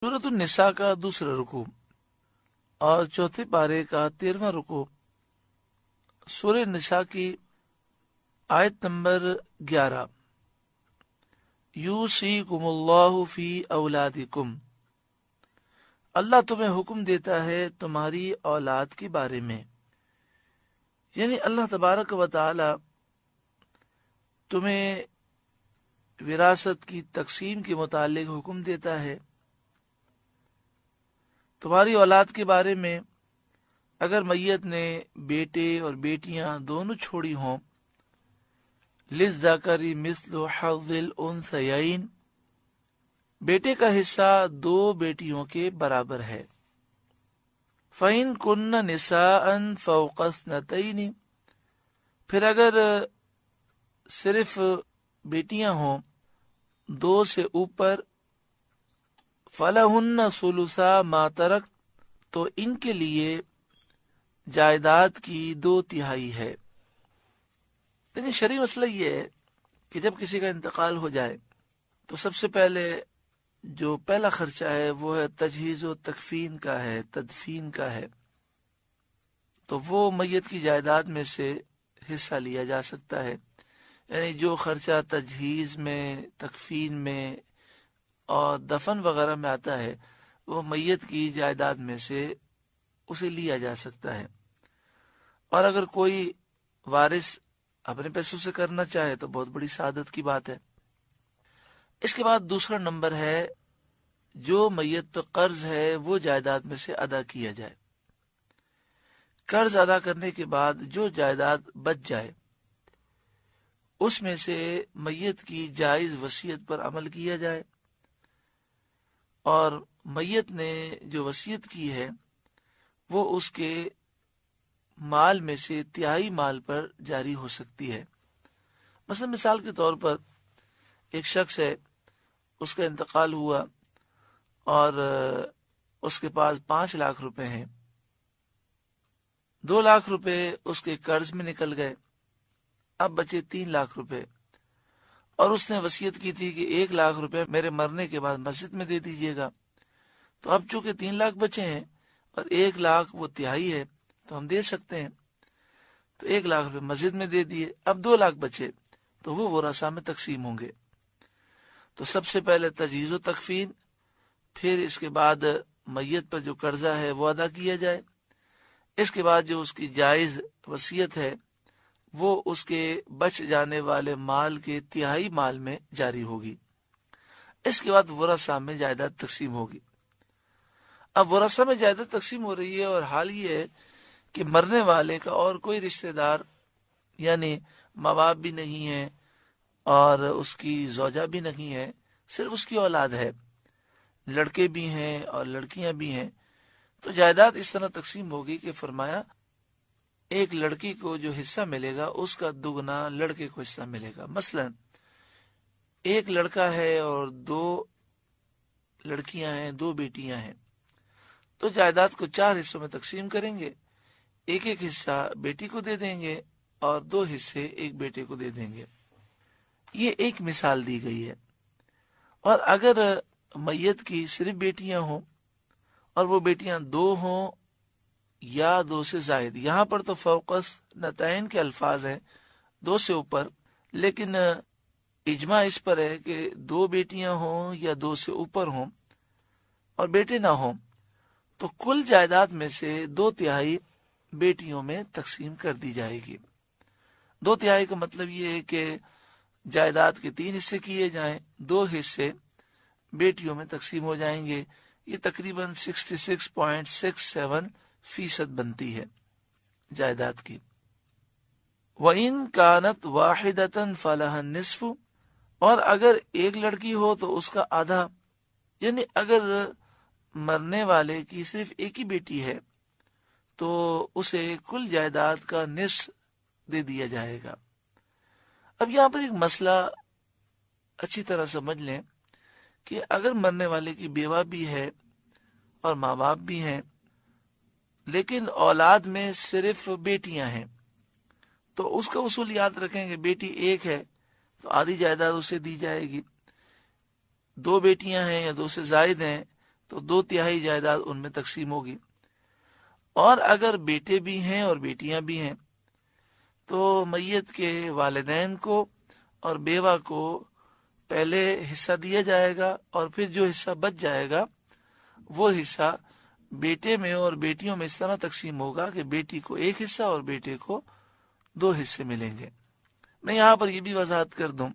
سورۃ النساء کا دوسرا رکوع اور چوتھے پارے کا 13واں رکوع سورہ نساء کی آیت نمبر 11۔ یوصیکم اللہ فی اولادکم، اللہ تمہیں حکم دیتا ہے تمہاری اولاد کے بارے میں، یعنی اللہ تبارک و تعالی تمہیں وراثت کی تقسیم کے متعلق حکم دیتا ہے۔ تمہاری اولاد کے بارے میں اگر میت نے بیٹے اور بیٹیاں دونوں چھوڑی ہوں، للذکر مثل حظ الانثیین، بیٹے کا حصہ 2 بیٹیوں کے برابر ہے۔ فَإِن كُنَّ نِسَاءً فَوْقَ اثْنَتَيْنِ، پھر اگر صرف بیٹیاں ہوں 2 سے اوپر، فَلَهُنَّ ثُلُثَا مَا تَرَكْ، تو ان کے لیے جائیداد کی 2/3 ہے۔ لیکن شرعی مسئلہ یہ ہے کہ جب کسی کا انتقال ہو جائے تو سب سے پہلے جو پہلا خرچہ ہے وہ ہے تجہیز و تکفین کا ہے، تدفین کا ہے، تو وہ میت کی جائیداد میں سے حصہ لیا جا سکتا ہے۔ یعنی جو خرچہ تجہیز میں، تکفین میں اور دفن وغیرہ میں آتا ہے وہ میت کی جائیداد میں سے اسے لیا جا سکتا ہے، اور اگر کوئی وارث اپنے پیسوں سے کرنا چاہے تو بہت بڑی سعادت کی بات ہے۔ اس کے بعد دوسرا نمبر ہے جو میت پہ قرض ہے وہ جائیداد میں سے ادا کیا جائے۔ قرض ادا کرنے کے بعد جو جائیداد بچ جائے اس میں سے میت کی جائز وصیت پر عمل کیا جائے، اور میت نے جو وصیت کی ہے وہ اس کے مال میں سے 1/3 مال پر جاری ہو سکتی ہے۔ مثلا مثال کے طور پر ایک شخص ہے، اس کا انتقال ہوا اور اس کے پاس 5 لاکھ روپے ہیں، 2 لاکھ روپے اس کے قرض میں نکل گئے، اب بچے 3 لاکھ روپے، اور اس نے وصیت کی تھی کہ 1 لاکھ روپے میرے مرنے کے بعد مسجد میں دے دیجیے گا۔ تو اب چونکہ 3 لاکھ بچے ہیں اور 1 لاکھ وہ 1/3 ہے تو ہم دے سکتے ہیں، تو 1 لاکھ روپے مسجد میں دے دیے، اب 2 لاکھ بچے تو وہ ورثاء میں تقسیم ہوں گے۔ تو سب سے پہلے تجہیز و تکفین، پھر اس کے بعد میت پر جو قرضہ ہے وہ ادا کیا جائے، اس کے بعد جو اس کی جائز وصیت ہے وہ اس کے بچ جانے والے مال کے 1/3 مال میں جاری ہوگی۔ اس کے بعد ورثاء میں جائیداد تقسیم ہوگی۔ اب ورثاء میں جائیداد تقسیم ہو رہی ہے اور حال یہ ہے کہ مرنے والے کا اور کوئی رشتہ دار یعنی ماں باپ بھی نہیں ہے اور اس کی زوجہ بھی نہیں ہے، صرف اس کی اولاد ہے، لڑکے بھی ہیں اور لڑکیاں بھی ہیں۔ تو جائیداد اس طرح تقسیم ہوگی کہ فرمایا ایک لڑکی کو جو حصہ ملے گا اس کا 2 لڑکے کو حصہ ملے گا۔ مثلا ایک لڑکا ہے اور 2 لڑکیاں ہیں، 2 بیٹیاں ہیں، تو جائیداد کو 4 حصوں میں تقسیم کریں گے، ایک حصہ بیٹی کو دے دیں گے اور 2 حصے ایک بیٹے کو دے دیں گے۔ یہ ایک مثال دی گئی ہے۔ اور اگر میت کی صرف بیٹیاں ہوں اور وہ بیٹیاں 2 ہوں یا 2 سے زائد، یہاں پر تو فوقس نتائن کے الفاظ ہیں 2 سے اوپر، لیکن اجماع اس پر ہے کہ 2 بیٹیاں ہوں یا 2 سے اوپر ہوں اور بیٹے نہ ہوں تو کل جائیداد میں سے 2/3 بیٹیوں میں تقسیم کر دی جائے گی۔ 2/3 کا مطلب یہ ہے کہ جائیداد کے 3 حصے کیے جائیں، 2 حصے بیٹیوں میں تقسیم ہو جائیں گے، یہ تقریباً 66.67% بنتی ہے جائیداد کی۔ وَإِن كَانَتْ وَاحِدَةً فَلَهَا النِّصْفُ، اور اگر ایک لڑکی ہو تو اس کا آدھا، یعنی اگر مرنے والے کی صرف ایک ہی بیٹی ہے تو اسے کل جائیداد کا نصف دے دیا جائے گا۔ اب یہاں پر ایک مسئلہ اچھی طرح سمجھ لیں کہ اگر مرنے والے کی بیوہ بھی ہے اور ماں باپ بھی ہیں لیکن اولاد میں صرف بیٹیاں ہیں تو اس کا اصول یاد رکھیں کہ بیٹی ایک ہے تو آدھی جائیداد اسے دی جائے گی، 2 بیٹیاں ہیں یا 2 سے زائد ہیں تو 2/3 جائیداد ان میں تقسیم ہوگی۔ اور اگر بیٹے بھی ہیں اور بیٹیاں بھی ہیں تو میت کے والدین کو اور بیوہ کو پہلے حصہ دیا جائے گا، اور پھر جو حصہ بچ جائے گا وہ حصہ بیٹے میں اور بیٹیوں میں اس طرح تقسیم ہوگا کہ بیٹی کو 1 حصہ اور بیٹے کو 2 حصے ملیں گے۔ میں یہاں پر یہ بھی وضاحت کر دوں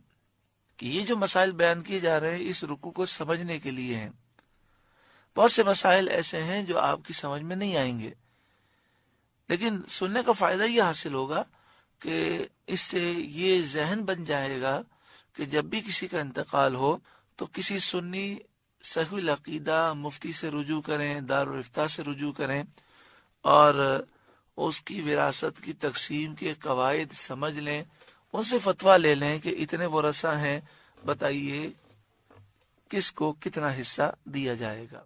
کہ یہ جو مسائل بیان کیے جا رہے ہیں اس رکوع کو سمجھنے کے لیے ہیں۔ بہت سے مسائل ایسے ہیں جو آپ کی سمجھ میں نہیں آئیں گے، لیکن سننے کا فائدہ یہ حاصل ہوگا کہ اس سے یہ ذہن بن جائے گا کہ جب بھی کسی کا انتقال ہو تو کسی سنی صحیح العقیدہ مفتی سے رجوع کریں، دارالافتاء سے رجوع کریں، اور اس کی وراثت کی تقسیم کے قواعد سمجھ لیں، ان سے فتویٰ لے لیں کہ اتنے ورثہ ہیں، بتائیے کس کو کتنا حصہ دیا جائے گا۔